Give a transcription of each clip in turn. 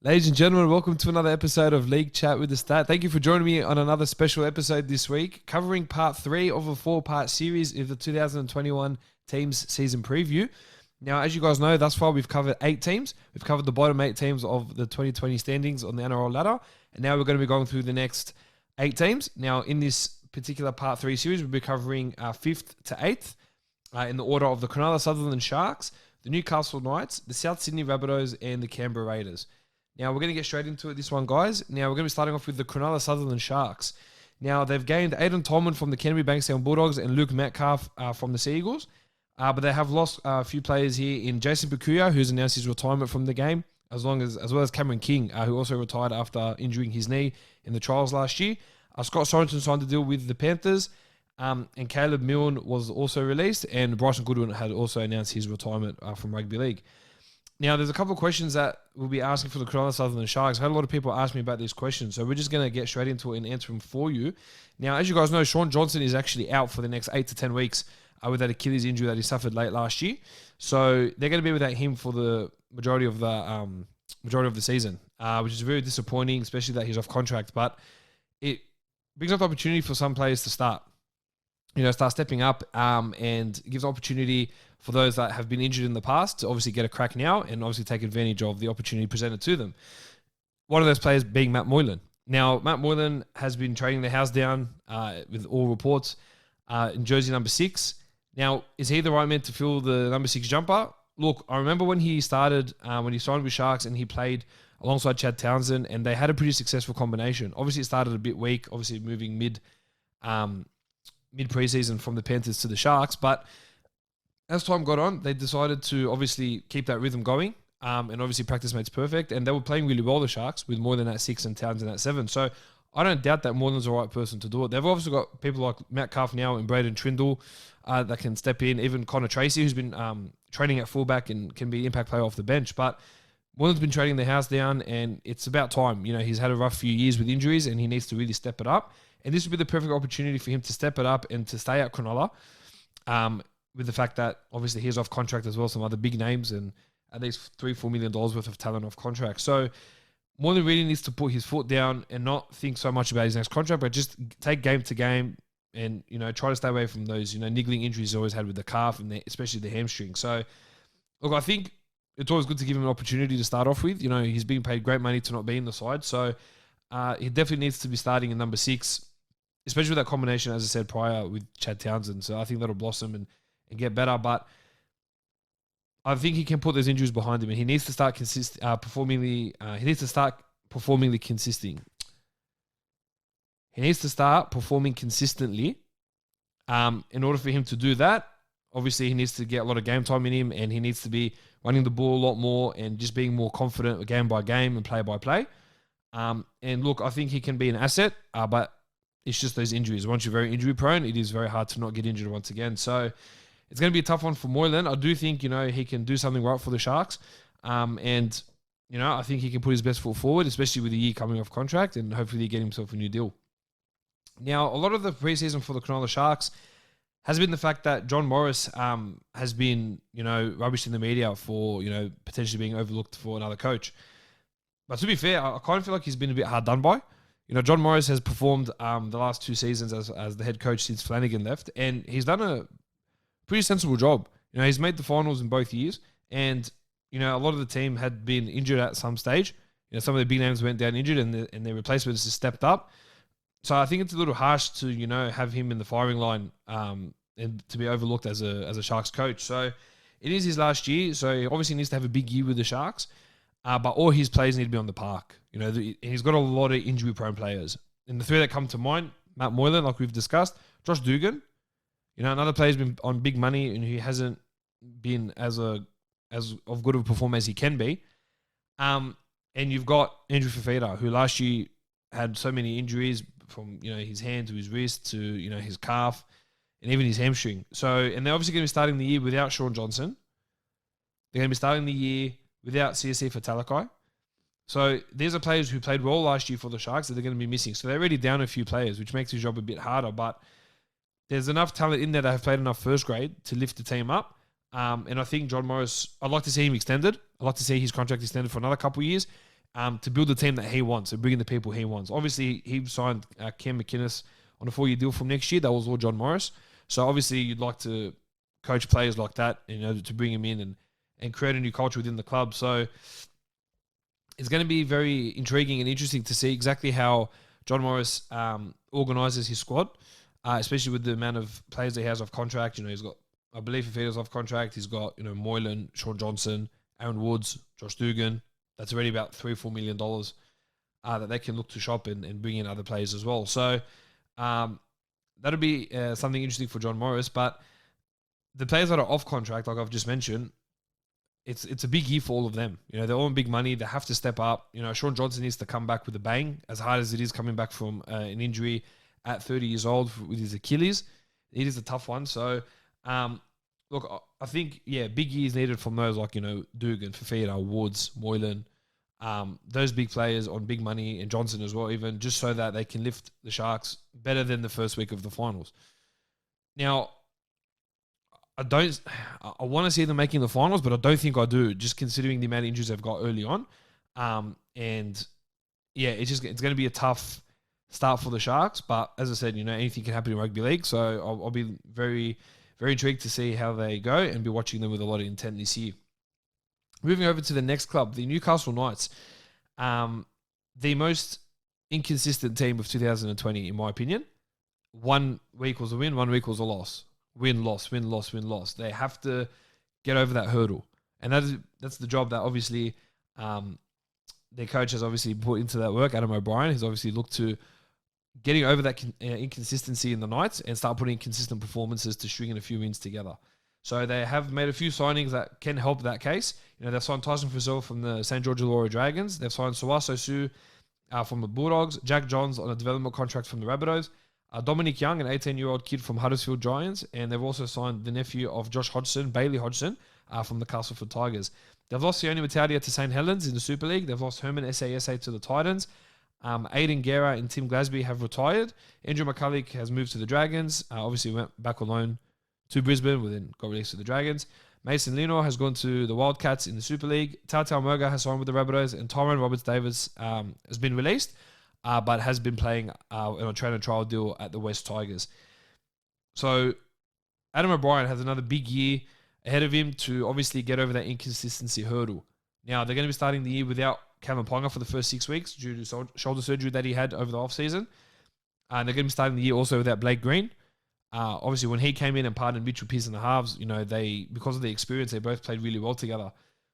Ladies and gentlemen, welcome to another episode of League Chat with the Stat. Thank you for joining me on another special episode this week, covering part 3 of a 4-part series of the 2021 teams season preview. Now, as you guys know, thus far we've covered 8 teams. We've covered the bottom 8 teams of the 2020 standings on the NRL ladder, and now we're going to be going through the next 8 teams. Now, in this particular part 3 series, we'll be covering 5th to 8th in the order of the Cronulla Sutherland Sharks, the Newcastle Knights, the South Sydney Rabbitohs, and the Canberra Raiders. Now, we're going to get straight into it, this one, guys. Now, we're going to be starting off with the Cronulla Sutherland Sharks. Now, they've gained Aidan Tolman from the Canterbury Bankstown Bulldogs and Luke Metcalf from the Sea Eagles. But they have lost a few players here in Jason Pakuya, who's announced his retirement from the game, as well as Cameron King, who also retired after injuring his knee in the trials last year. Scott Sorensen signed a deal with the Panthers, and Caleb Milne was also released, and Bryson Goodwin had also announced his retirement from rugby league. Now, there's a couple of questions that we'll be asking for the Cronulla Sutherland Sharks. I had a lot of people ask me about these questions, so we're just going to get straight into it and answer them for you. Now, as you guys know, Sean Johnson is actually out for the next 8 to 10 weeks with that Achilles injury that he suffered late last year. So they're going to be without him for the majority of the season, which is very disappointing, especially that he's off contract. But it brings up the opportunity for some players to start stepping up, and gives opportunity for those that have been injured in the past to obviously get a crack now and obviously take advantage of the opportunity presented to them. One of those players being Matt Moylan. Now, Matt Moylan has been trading the house down with all reports in jersey number 6. Now, is he the right man to fill the number 6 jumper? Look, I remember when he started, when he signed with Sharks and he played alongside Chad Townsend, and they had a pretty successful combination. Obviously, it started a bit weak, obviously moving mid-preseason from the Panthers to the Sharks, but as time got on, they decided to obviously keep that rhythm going, and obviously practice makes perfect, and they were playing really well, the Sharks, with Moylan at 6 and Townsend at 7, so I don't doubt that Moylan's the right person to do it. They've obviously got people like Matt Calf now and Braden Trindle that can step in, even Connor Tracy, who's been training at fullback and can be an impact player off the bench, but Moylan's been trading the house down, and it's about time. He's had a rough few years with injuries, and he needs to really step it up. And this would be the perfect opportunity for him to step it up and to stay at Cronulla, with the fact that obviously he's off contract as well, some other big names, and at least $3-4 million worth of talent off contract. So Moylan really needs to put his foot down and not think so much about his next contract, but just take game to game and try to stay away from those niggling injuries he's always had with the calf and especially the hamstring. So look, I think it's always good to give him an opportunity to start off with. He's being paid great money to not be in the side, so he definitely needs to be starting in number 6. Especially with that combination, as I said prior, with Chad Townsend. So I think that'll blossom and get better. But I think he can put those injuries behind him, and he needs to start performing consistently. He needs to start performing consistently. In order for him to do that, obviously he needs to get a lot of game time in him, and he needs to be running the ball a lot more and just being more confident game by game and play by play. And look, I think he can be an asset, but it's just those injuries. Once you're very injury prone, it is very hard to not get injured once again. So it's going to be a tough one for Moylan. I do think, he can do something right for the Sharks. And I think he can put his best foot forward, especially with the year coming off contract, and hopefully get himself a new deal. Now, a lot of the preseason for the Cronulla Sharks has been the fact that John Morris has been, rubbish in the media for, potentially being overlooked for another coach. But to be fair, I kind of feel like he's been a bit hard done by. John Morris has performed the last 2 seasons as the head coach since Flanagan left, and he's done a pretty sensible job. He's made the finals in both years, and a lot of the team had been injured at some stage. Some of the big names went down injured, and their replacements just stepped up. So I think it's a little harsh to have him in the firing line and to be overlooked as a Sharks coach. So it is his last year, so he obviously needs to have a big year with the Sharks. But all his players need to be on the park. He's got a lot of injury-prone players. And the 3 that come to mind, Matt Moylan, like we've discussed, Josh Dugan, another player's been on big money and he hasn't been as of good of a performer as he can be. And you've got Andrew Fafita, who last year had so many injuries from his hand to his wrist to his calf and even his hamstring. So, and they're obviously going to be starting the year without Sean Johnson. They're going to be starting the year without CSC for Talakai. So these are players who played well last year for the Sharks that they're going to be missing. So they're already down a few players, which makes his job a bit harder. But there's enough talent in there that have played enough first grade to lift the team up. And I think John Morris, I'd like to see him extended. I'd like to see his contract extended for another couple of years. to build the team that he wants and bring in the people he wants. Obviously, he signed Cam McInnes on a 4-year deal from next year. That was all John Morris. So obviously, you'd like to coach players like that, to bring him in and create a new culture within the club. So it's going to be very intriguing and interesting to see exactly how John Morris organises his squad, especially with the amount of players he has off contract. He's got, I believe, Fafita's off contract. He's got, Moylan, Sean Johnson, Aaron Woods, Josh Dugan. That's already about $3-4 million that they can look to shop and bring in other players as well. So that'll be something interesting for John Morris. But the players that are off contract, like I've just mentioned, it's a big year for all of them. They're all in big money. They have to step up. Sean Johnson needs to come back with a bang, as hard as it is coming back from an injury at 30 years old with his Achilles. It is a tough one. So, look, I think, big years needed from those like, Dugan, Fafita, Woods, Moylan, those big players on big money, and Johnson as well, even, just so that they can lift the Sharks better than the first week of the finals. Now, I want to see them making the finals, but I don't think I do, just considering the amount of injuries they've got early on. It's going to be a tough start for the Sharks. But as I said, anything can happen in rugby league. So I'll be very, very intrigued to see how they go and be watching them with a lot of intent this year. Moving over to the next club, the Newcastle Knights, the most inconsistent team of 2020, in my opinion. 1 week was a win, 1 week was a loss. Win, loss, win, loss, win, loss. They have to get over that hurdle. And that's the job that obviously their coach has obviously put into that work. Adam O'Brien has obviously looked to getting over that inconsistency in the Knights and start putting consistent performances to string in a few wins together. So they have made a few signings that can help that case. They've signed Tyson Frizzell from the St. George Illawarra Dragons. They've signed Sawaso Su from the Bulldogs. Jack Johns on a development contract from the Rabbitohs. Dominic Young, an 18-year-old kid from Huddersfield Giants, and they've also signed the nephew of Josh Hodgson, Bailey Hodgson, from the Castleford Tigers. They've lost Sione Matadia to St. Helens in the Super League. They've lost Herman SASA to the Titans. Aidan Guerra and Tim Glasby have retired. Andrew McCulloch has moved to the Dragons. Obviously went back on loan to Brisbane, but then got released to the Dragons. Mason Lenore has gone to the Wildcats in the Super League. Tautau Moga has signed with the Rabbitohs, and Tyrone Roberts-Davis has been released, but has been playing on a train and trial deal at the West Tigers. So Adam O'Brien has another big year ahead of him to obviously get over that inconsistency hurdle. Now, they're going to be starting the year without Callum Ponga for the first 6 weeks due to shoulder surgery that he had over the offseason. And they're going to be starting the year also without Blake Green. Obviously, when he came in and partnered Mitchell Pearce in the halves, because of the experience, they both played really well together.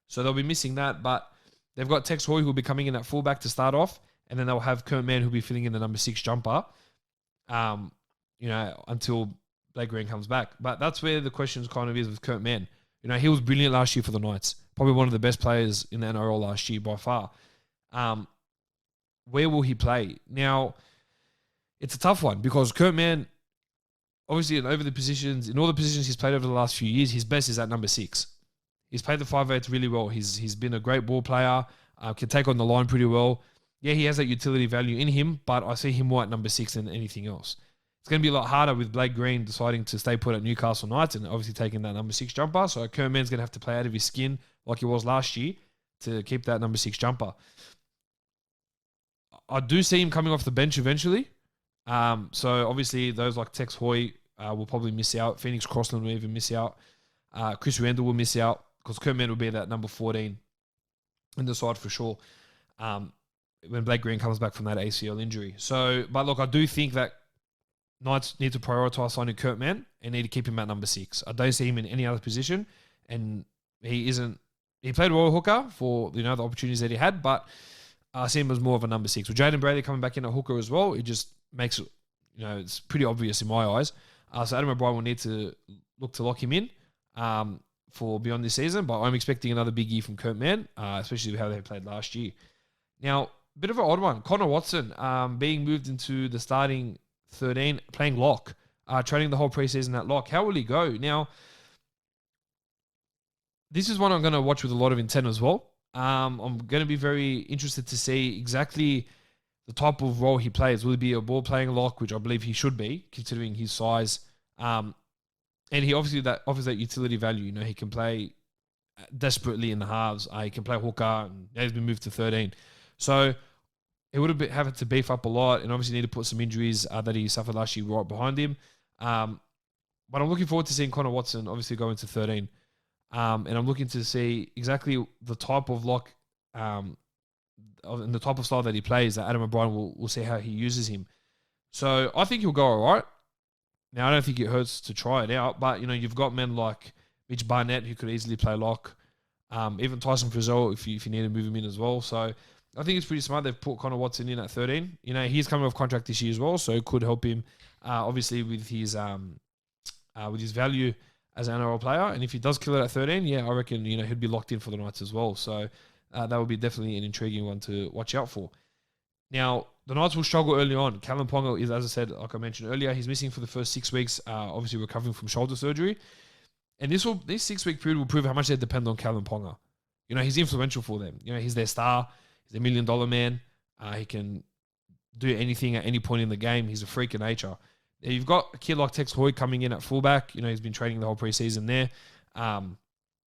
So they'll be missing that, but they've got Tex Hoy, who will be coming in at fullback to start off, and then they'll have Kurt Mann, who'll be filling in the number 6 jumper, until Blake Green comes back. But that's where the question kind of is with Kurt Mann. He was brilliant last year for the Knights, probably one of the best players in the NRL last year by far. Where will he play? Now, it's a tough one because Kurt Mann, obviously, in all the positions he's played over the last few years, his best is at number 6. He's played the 5'8" really well. He's been a great ball player, can take on the line pretty well. Yeah, he has that utility value in him, but I see him more at number 6 than anything else. It's going to be a lot harder with Blake Green deciding to stay put at Newcastle Knights and obviously taking that number 6 jumper. So Kurt Mann's going to have to play out of his skin like he was last year to keep that number 6 jumper. I do see him coming off the bench eventually. So obviously those like Tex Hoy will probably miss out. Phoenix Crossland will even miss out. Chris Randall will miss out because Kurt Mann will be that number 14 in the side for sure when Blake Green comes back from that ACL injury. So, but look, I do think that Knights need to prioritise signing Kurt Mann and need to keep him at number 6. I don't see him in any other position, and he played well hooker for the opportunities that he had, but I see him as more of a number 6. With Jaden Brady coming back in at hooker as well, it just makes it, it's pretty obvious in my eyes. So Adam O'Brien will need to look to lock him in for beyond this season, but I'm expecting another big year from Kurt Mann, especially with how they played last year. Now, a bit of an odd one. Connor Watson being moved into the starting 13, playing lock, training the whole preseason at lock. How will he go? Now, this is one I'm going to watch with a lot of intent as well. I'm going to be very interested to see exactly the type of role he plays. Will he be a ball-playing lock, which I believe he should be, considering his size? And he obviously offers that utility value. He can play desperately in the halves. He can play hooker, and he's been moved to 13. So he would have had to beef up a lot, and obviously need to put some injuries that he suffered last year right behind him. But I'm looking forward to seeing Connor Watson obviously go into 13. And I'm looking to see exactly the type of lock and the type of style that he plays that Adam O'Brien will see how he uses him. So I think he'll go all right. Now, I don't think it hurts to try it out, but, you've got men like Mitch Barnett who could easily play lock. Even Tyson Frizzell if you need to move him in as well. So I think it's pretty smart they've put Connor Watson in at 13. He's coming off contract this year as well, so it could help him, obviously, with his value as an NRL player. And if he does kill it at 13, yeah, I reckon, he'd be locked in for the Knights as well. So that would be definitely an intriguing one to watch out for. Now, the Knights will struggle early on. Callum Ponga is, as I said, like I mentioned earlier, he's missing for the first 6 weeks, obviously recovering from shoulder surgery. And this 6-week period will prove how much they depend on Callum Ponga. He's influential for them. He's their star. He's a $1 million man. He can do anything at any point in the game. He's a freak of nature. Now, you've got a kid like Tex Hoy coming in at fullback. He's been training the whole preseason there,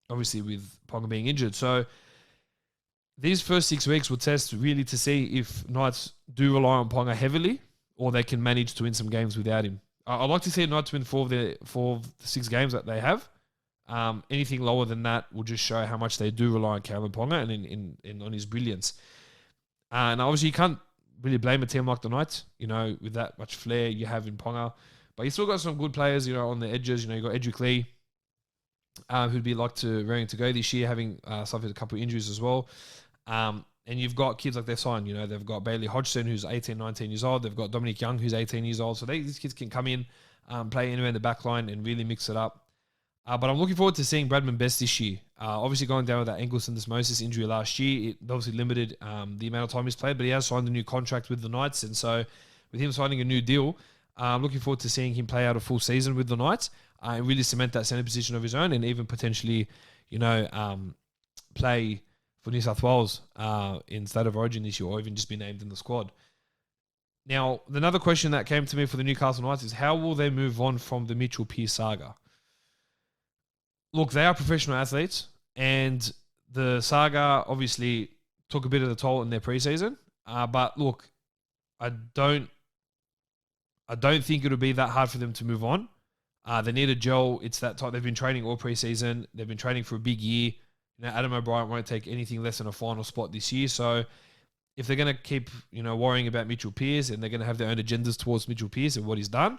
obviously with Ponga being injured. So these first 6 weeks will test really to see if Knights do rely on Ponga heavily or they can manage to win some games without him. I'd like to see Knights win 4 of the 6 games that they have. Anything lower than that will just show how much they do rely on Callum Ponga and on his brilliance. And obviously you can't really blame a team like the Knights, with that much flair you have in Ponga. But you still got some good players, on the edges. You've got Edric Lee, who'd be raring to go this year, having suffered a couple of injuries as well. And you've got kids like they've signed. They've got Bailey Hodgson, who's 18, 19 years old. They've got Dominic Young, who's 18 years old. So these kids can come in, play anywhere in the back line and really mix it up. But I'm looking forward to seeing Bradman Best this year. Obviously going down with that ankle syndesmosis injury last year, it obviously limited the amount of time he's played, but he has signed a new contract with the Knights. And so with him signing a new deal, I'm looking forward to seeing him play out a full season with the Knights and really cement that centre position of his own and even potentially, play for New South Wales in State of Origin this year or even just be named in the squad. Now, another question that came to me for the Newcastle Knights is how will they move on from the Mitchell Pearce saga? Look, they are professional athletes, and the saga obviously took a bit of the toll in their preseason. But look, I don't think it'll be that hard for them to move on. They need a gel. It's that time. They've been training all preseason. They've been training for a big year. Adam O'Brien won't take anything less than a final spot this year. So if they're going to keep, worrying about Mitchell Pearce and they're going to have their own agendas towards Mitchell Pearce and what he's done,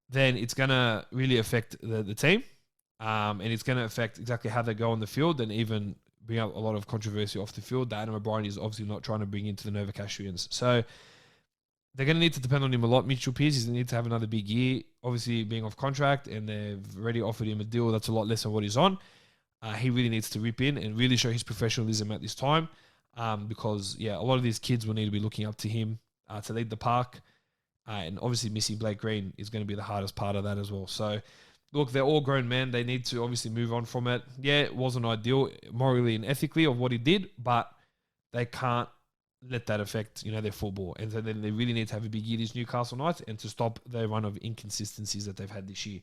then it's going to really affect the team. And it's going to affect exactly how they go on the field and even bring up a lot of controversy off the field that Adam O'Brien is obviously not trying to bring into the Novocastrians. So they're going to need to depend on him a lot. Mitchell Pearce is going to need to have another big year, obviously being off contract, and they've already offered him a deal that's a lot less than what he's on. He really needs to rip in and really show his professionalism at this time because, a lot of these kids will need to be looking up to him to lead the park. And obviously missing Blake Green is going to be the hardest part of that as well. So, look, they're all grown men. They need to obviously move on from it. Yeah, it wasn't ideal morally and ethically of what he did, but they can't let that affect, their football. And so then they really need to have a big year, these Newcastle Knights, and to stop their run of inconsistencies that they've had this year.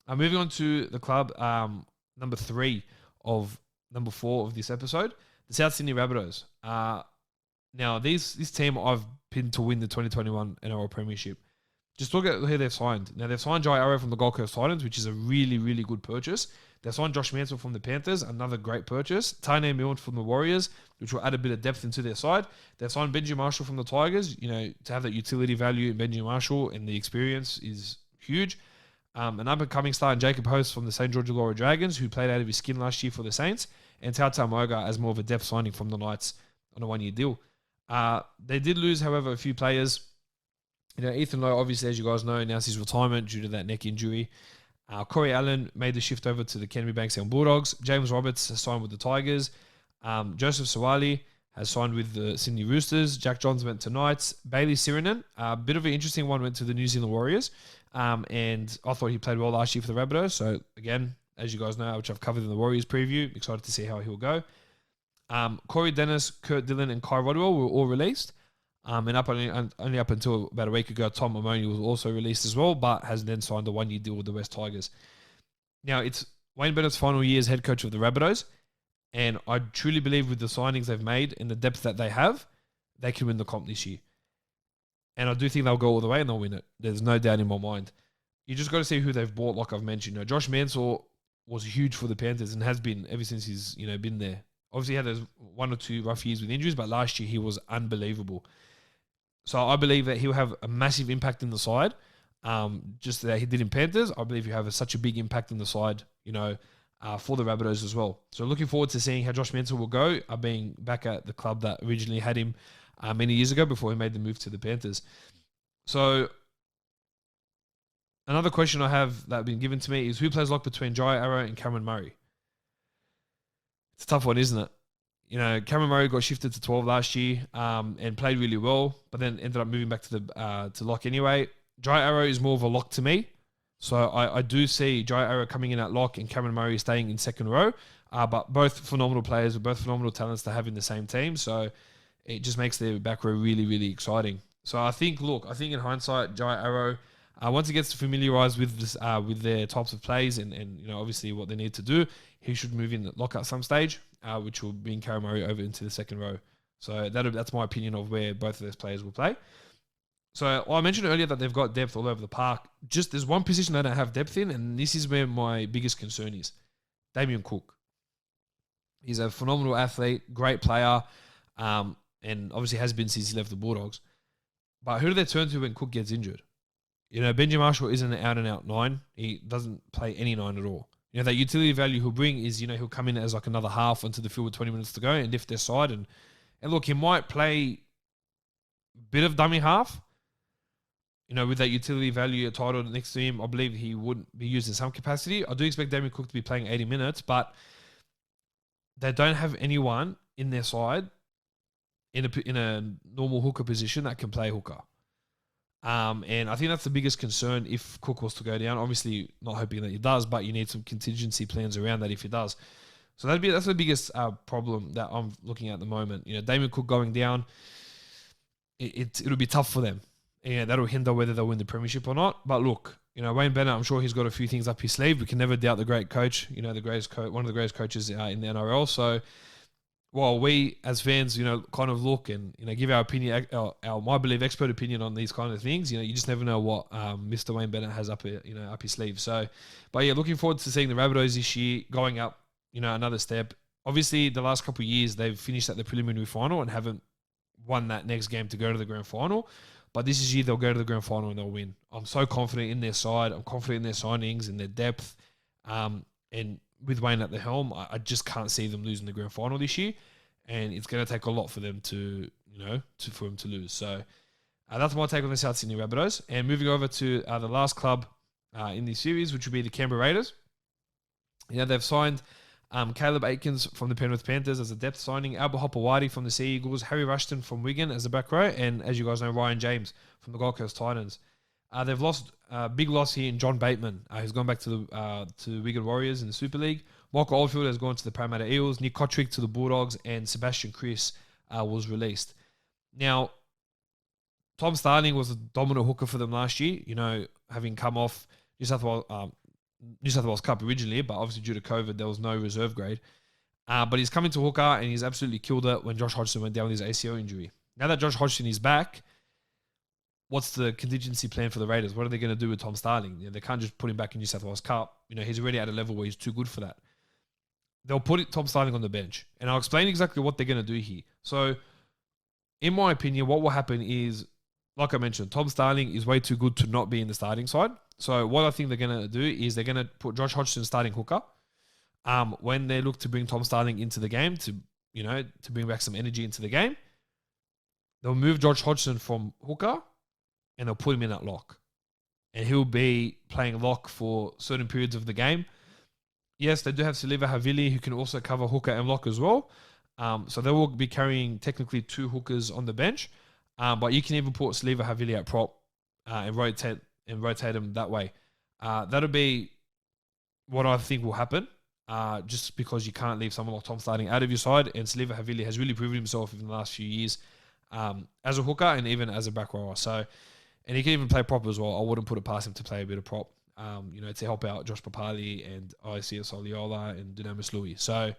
Moving on to the club, number 4 of this episode, the South Sydney Rabbitohs. Now, this team I've pinned to win the 2021 NRL Premiership. Just look at who they've signed. Now, they've signed Jai Arrow from the Gold Coast Titans, which is a really, really good purchase. They've signed Josh Mansell from the Panthers, another great purchase. Taine Milne from the Warriors, which will add a bit of depth into their side. They've signed Benji Marshall from the Tigers. To have that utility value in Benji Marshall and the experience is huge. An up-and-coming star in Jacob Host from the St. George Illawarra Dragons, who played out of his skin last year for the Saints. And Tautau Moga as more of a depth signing from the Knights on a one-year deal. They did lose, however, a few players. Ethan Lowe, obviously, as you guys know, announced his retirement due to that neck injury. Corey Allen made the shift over to the Canterbury Bankstown Bulldogs. James Roberts has signed with the Tigers. Joseph Sawali has signed with the Sydney Roosters. Jack Johns went to Knights. Bailey Sirinen, a bit of an interesting one, went to the New Zealand Warriors. And I thought he played well last year for the Rabbitohs. So, again, as you guys know, which I've covered in the Warriors preview, excited to see how he'll go. Corey Dennis, Kurt Dillon, and Kai Rodwell were all released. And only up until about a week ago, Tom Amoni was also released as well, but has then signed a one-year deal with the West Tigers. Now, it's Wayne Bennett's final year as head coach of the Rabbitohs, and I truly believe with the signings they've made and the depth that they have, they can win the comp this year. And I do think they'll go all the way and they'll win it. There's no doubt in my mind. You just got to see who they've bought, like I've mentioned. Josh Mansour was huge for the Panthers and has been ever since he's been there. Obviously, he had those 1 or 2 rough years with injuries, but last year he was unbelievable. So I believe that he'll have a massive impact in the side. Just that he did in Panthers, I believe he'll have such a big impact in the side, for the Rabbitohs as well. So looking forward to seeing how Josh Mansour will go, being back at the club that originally had him many years ago before he made the move to the Panthers. So another question I have that has been given to me is who plays lock between Jai Arrow and Cameron Murray? It's a tough one, isn't it? Cameron Murray got shifted to 12 last year and played really well, but then ended up moving back to lock anyway. Jai Arrow is more of a lock to me. So I do see Jai Arrow coming in at lock and Cameron Murray staying in second row. But both phenomenal players with both phenomenal talents to have in the same team. So it just makes their back row really, really exciting. So I think in hindsight, Jai Arrow, once he gets familiarised with this, with their types of plays and obviously what they need to do, he should move in at lock at some stage, which will bring Cameron Murray over into the second row. So that's my opinion of where both of those players will play. So I mentioned earlier that they've got depth all over the park. Just there's one position they don't have depth in, and this is where my biggest concern is. Damien Cook. He's a phenomenal athlete, great player, and obviously has been since he left the Bulldogs. But who do they turn to when Cook gets injured? Benji Marshall isn't an out-and-out 9. He doesn't play any 9 at all. That utility value he'll bring is, he'll come in as like another half onto the field with 20 minutes to go and lift their side. And look, he might play a bit of dummy half. With that utility value title next to him, I believe he would be used in some capacity. I do expect Damien Cook to be playing 80 minutes, but they don't have anyone in their side in a normal hooker position that can play hooker. And I think that's the biggest concern if Cook was to go down. Obviously, not hoping that he does, but you need some contingency plans around that if he does. So that's the biggest problem that I'm looking at the moment. Damien Cook going down, it'll be tough for them. That'll hinder whether they'll win the premiership or not. But look, Wayne Bennett, I'm sure he's got a few things up his sleeve. We can never doubt the great coach. The greatest one of the greatest coaches in the NRL. So while we as fans, kind of look and give our opinion, our my belief expert opinion on these kind of things, you just never know what Mr. Wayne Bennett has up his sleeve. So, but yeah, looking forward to seeing the Rabbitohs this year going up, another step. Obviously, the last couple of years they've finished at the preliminary final and haven't won that next game to go to the grand final. But this year they'll go to the grand final and they'll win. I'm so confident in their side. I'm confident in their signings and their depth. And with Wayne at the helm, I just can't see them losing the grand final this year. And it's going to take a lot for them for him to lose. So that's my take on the South Sydney Rabbitohs. And moving over to the last club in this series, which would be the Canberra Raiders. They've signed Caleb Aikens from the Penrith Panthers as a depth signing, Albert Hopewadi from the Sea Eagles, Harry Rushton from Wigan as the back row, and as you guys know, Ryan James from the Gold Coast Titans. They've lost a big loss here in John Bateman, who's gone back to the Wigan Warriors in the Super League. Michael Oldfield has gone to the Parramatta Eels, Nick Kotrick to the Bulldogs, and Sebastian Chris was released. Now, Tom Starling was a dominant hooker for them last year, having come off New South Wales Cup originally, but obviously due to COVID, there was no reserve grade. But he's come into hooker and he's absolutely killed it when Josh Hodgson went down with his ACL injury. Now that Josh Hodgson is back, what's the contingency plan for the Raiders? What are they going to do with Tom Starling? They can't just put him back in New South Wales Cup. He's already at a level where he's too good for that. They'll put Tom Starling on the bench. And I'll explain exactly what they're going to do here. So, in my opinion, what will happen is, like I mentioned, Tom Starling is way too good to not be in the starting side. So what I think they're going to do is they're going to put Josh Hodgson starting hooker. When they look to bring Tom Starling into the game to bring back some energy into the game, they'll move Josh Hodgson from hooker and they'll put him in at lock. And he'll be playing lock for certain periods of the game. Yes, they do have Saliva Havili who can also cover hooker and lock as well. So they will be carrying technically 2 hookers on the bench. But you can even put Saliva Havili at prop and rotate him that way. That'll be what I think will happen, just because you can't leave someone like Tom Starling out of your side. And Saliva Havili has really proven himself in the last few years as a hooker and even as a back rower. So, and he can even play prop as well. I wouldn't put it past him to play a bit of prop, to help out Josh Papali and Isia Soliola and Dunamis Louis. So,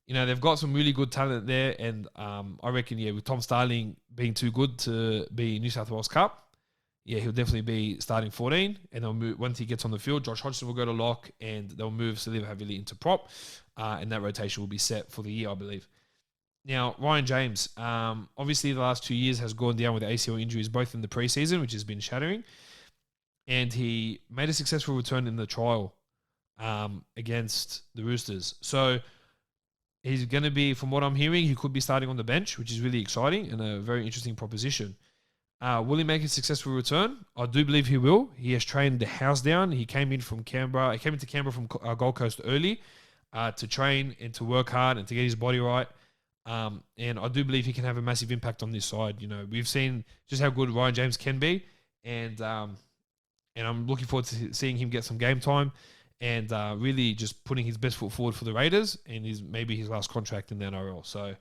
they've got some really good talent there, and I reckon, with Tom Starling being too good to be New South Wales Cup, he'll definitely be starting 14, and they'll move, once he gets on the field, Josh Hodgson will go to lock, and they'll move Saliva Havili into prop, and that rotation will be set for the year, I believe. Now, Ryan James, obviously the last 2 years has gone down with ACL injuries, both in the preseason, which has been shattering, and he made a successful return in the trial against the Roosters. So he's going to be, from what I'm hearing, he could be starting on the bench, which is really exciting and a very interesting proposition. Will he make a successful return? I do believe he will. He has trained the house down. He came into Canberra from Gold Coast early to train and to work hard and to get his body right. And I do believe he can have a massive impact on this side. We've seen just how good Ryan James can be, and I'm looking forward to seeing him get some game time and really just putting his best foot forward for the Raiders and maybe his last contract in the NRL. So,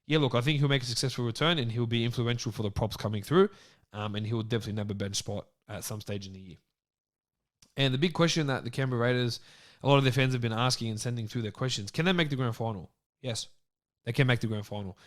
I think he'll make a successful return and he'll be influential for the props coming through, and he'll definitely nab a bench spot at some stage in the year. And the big question that the Canberra Raiders, a lot of their fans have been asking and sending through their questions, can they make the grand final? Yes, they can make the grand final.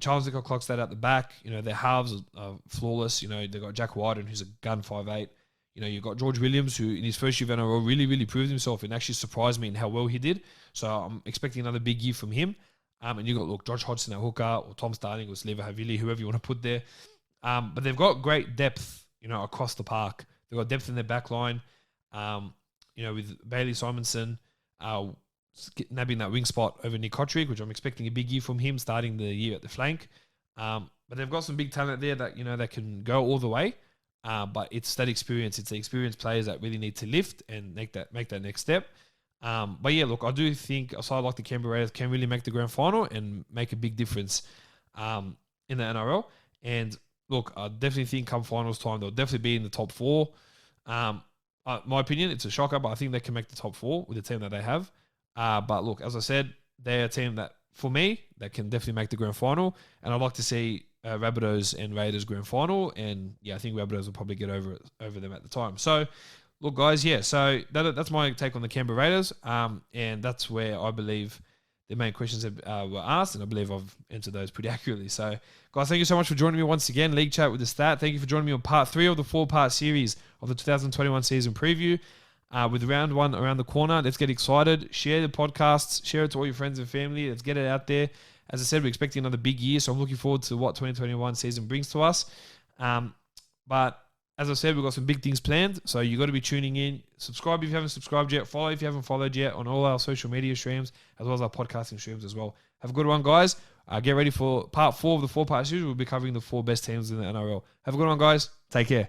Charles Nicoll clocks that at the back. Their halves are flawless. They've got Jack Wyden, who's a gun 5'8". You've got George Williams, who in his first year of NRL really, really proved himself and actually surprised me in how well he did. So I'm expecting another big year from him. And you've got, Josh Hodgson at hooker, or Tom Starling, or Saliva Havili, whoever you want to put there. But they've got great depth, across the park. They've got depth in their back line, with Bailey Simonson nabbing that wing spot over Nick Kotrick, which I'm expecting a big year from him starting the year at the flank. But they've got some big talent there that, that can go all the way. But it's that experience. It's the experienced players that really need to lift and make that next step. But I do think a side like the Canberra Raiders can really make the grand final and make a big difference in the NRL. And I definitely think come finals time, they'll definitely be in the top 4. My opinion, it's a shocker, but I think they can make the top 4 with the team that they have. But as I said, they're a team that, for me, that can definitely make the grand final. And I'd like to see Rabbitohs and Raiders grand final. And I think Rabbitohs will probably get over them at the time. So, guys, so that's my take on the Canberra Raiders. And that's where I believe the main questions were asked, and I believe I've answered those pretty accurately. So, guys, thank you so much for joining me once again. League Chat with the Stat. Thank you for joining me on part 3 of the 4-part series of the 2021 season preview. With round 1 around the corner, let's get excited. Share the podcasts. Share it to all your friends and family. Let's get it out there. As I said, we're expecting another big year, so I'm looking forward to what 2021 season brings to us. But as I said, we've got some big things planned, so you got to be tuning in. Subscribe if you haven't subscribed yet. Follow if you haven't followed yet on all our social media streams, as well as our podcasting streams as well. Have a good one, guys. Get ready for part 4 of the 4-part series. We'll be covering the 4 best teams in the NRL. Have a good one, guys. Take care.